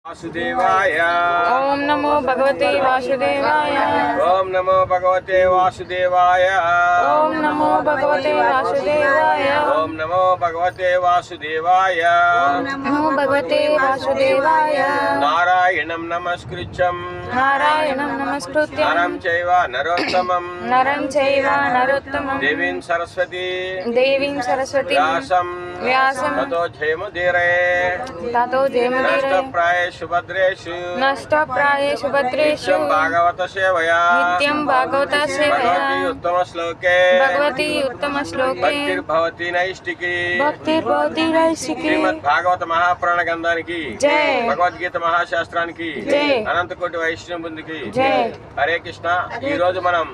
वासुदेवाय ओम नमो भगवते वासुदेवाय। ओम नमो भगवते वासुदेवाय। ओम नमो भगवते वासुदेवाय। ओम नमो भगवते वासुदेवाय। नमो भगवते वासुदेवाय। नारायणं नमस्कृत्यं नारायणं नमस्कृत्य नरं चैव नरोत्तमं देवीं सरस्वती व्यासं ततो जयमुदीरये नष्टप्रायेषु भद्रेषु नित्यं भागवत सेवया भगवती उत्तम श्लोके भक्तिर्भवति नैष्टिकी श्रीमद्भागवत महापुराण ग्रंथानिकी भगवद्गीता महाशास्त्रानिकी అనంత కోటి వైష్ణవ బృందకి హరే కృష్ణ. ఈ రోజు మనం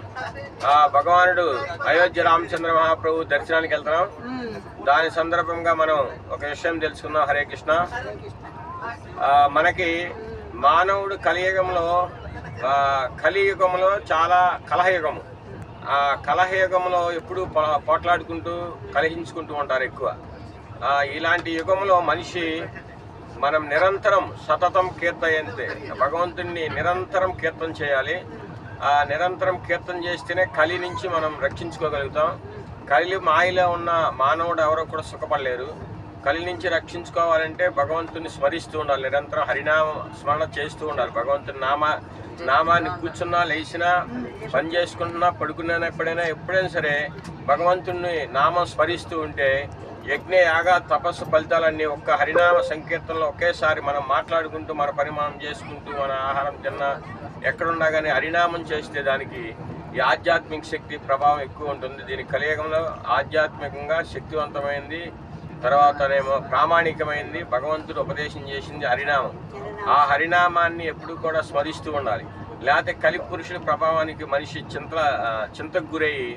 భగవానుడు అయోధ్య రామచంద్ర మహాప్రభు దర్శనానికి వెళ్తున్నాం. దాని సందర్భంగా మనం ఒక విషయం తెలుసుకుందాం. హరే కృష్ణ. మనకి మానవుడు కలియుగంలో చాలా కలహయుగము. ఆ కలహయుగంలో ఎప్పుడు పోట్లాడుకుంటూ కలహించుకుంటూ ఉంటారు ఎక్కువ. ఇలాంటి యుగంలో మనిషి మనం నిరంతరం సతతం కీర్తయంతే భగవంతుడిని నిరంతరం కీర్తన చేయాలి. ఆ నిరంతరం కీర్తన చేస్తేనే కలి నుంచి మనం రక్షించుకోగలుగుతాం. కలి మాయలో ఉన్న మానవుడు ఎవరో కూడా సుఖపడలేరు. కలి నుంచి రక్షించుకోవాలంటే భగవంతుని స్మరిస్తూ ఉండాలి. నిరంతరం హరినామ స్మరణ చేస్తూ ఉండాలి. భగవంతుని నామాన్ని కూర్చున్నా లేచినా పని చేసుకుంటున్నా పడుకున్నా ఎప్పుడైనా సరే భగవంతుని నామం స్మరిస్తూ ఉంటే యజ్ఞ యాగ తపస్సు ఫలితాలన్నీ ఒక్క హరినామ సంకీర్తనలో ఒకేసారి మనం మాట్లాడుకుంటూ మన పరిమాణం చేసుకుంటూ మన ఆహారం తిన్నా ఎక్కడున్నా కానీ హరినామం చేస్తే దానికి ఈ ఆధ్యాత్మిక శక్తి ప్రభావం ఎక్కువ ఉంటుంది. దీని కలియుగంలో ఆధ్యాత్మికంగా శక్తివంతమైంది, తర్వాతనేమో ప్రామాణికమైంది. భగవంతుడు ఉపదేశం చేసింది హరినామం. ఆ హరినామాన్ని ఎప్పుడు కూడా స్మరిస్తూ ఉండాలి. లేకపోతే కలి పురుషుడి ప్రభావానికి మనిషి చింతకు గురయ్యి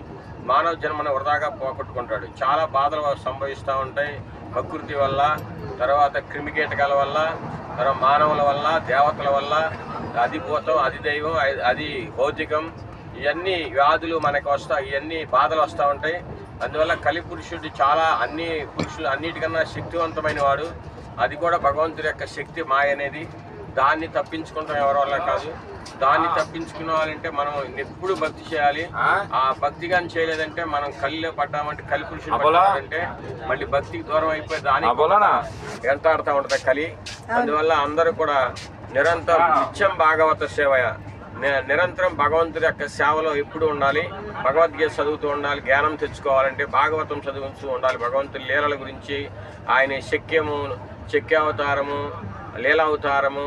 మానవ జన్మను వృధాగా పోగొట్టుకుంటాడు. చాలా బాధలు సంభవిస్తూ ఉంటాయి. ప్రకృతి వల్ల, తర్వాత క్రిమికీటకాల వల్ల, తర్వాత మానవుల వల్ల, దేవతల వల్ల, అది భూతం, అది దైవం, అది భౌతికం, ఇవన్నీ వ్యాధులు మనకు వస్తాయి. ఇవన్నీ బాధలు వస్తూ ఉంటాయి. అందువల్ల కలి పురుషుడు చాలా అన్నిటికన్నా శక్తివంతమైన వాడు. అది కూడా భగవంతుడి యొక్క శక్తి మాయ అనేది. దాన్ని తప్పించుకుంటాం ఎవరి వల్ల కాదు. దాన్ని తప్పించుకునేవాలంటే మనం ఎప్పుడు భక్తి చేయాలి. ఆ భక్తి కానీ చేయలేదంటే మనం కలిలో పడ్డామంటే కలి పురుషుడు పడ్డామంటే మళ్ళీ భక్తికి దూరం అయిపోయి దానికి ఎంత ఆడుతూ ఉంటుంది కలి. అందువల్ల అందరూ కూడా నిరంతరం నిత్యం భాగవత సేవయ నిరంతరం భగవంతుడి యొక్క సేవలో ఎప్పుడు ఉండాలి. భగవద్గీత చదువుతూ ఉండాలి. జ్ఞానం తెచ్చుకోవాలంటే భాగవతం చదువుతూ ఉండాలి. భగవంతుడి లీలల గురించి, ఆయన శక్యావతారము, లీలావతారము,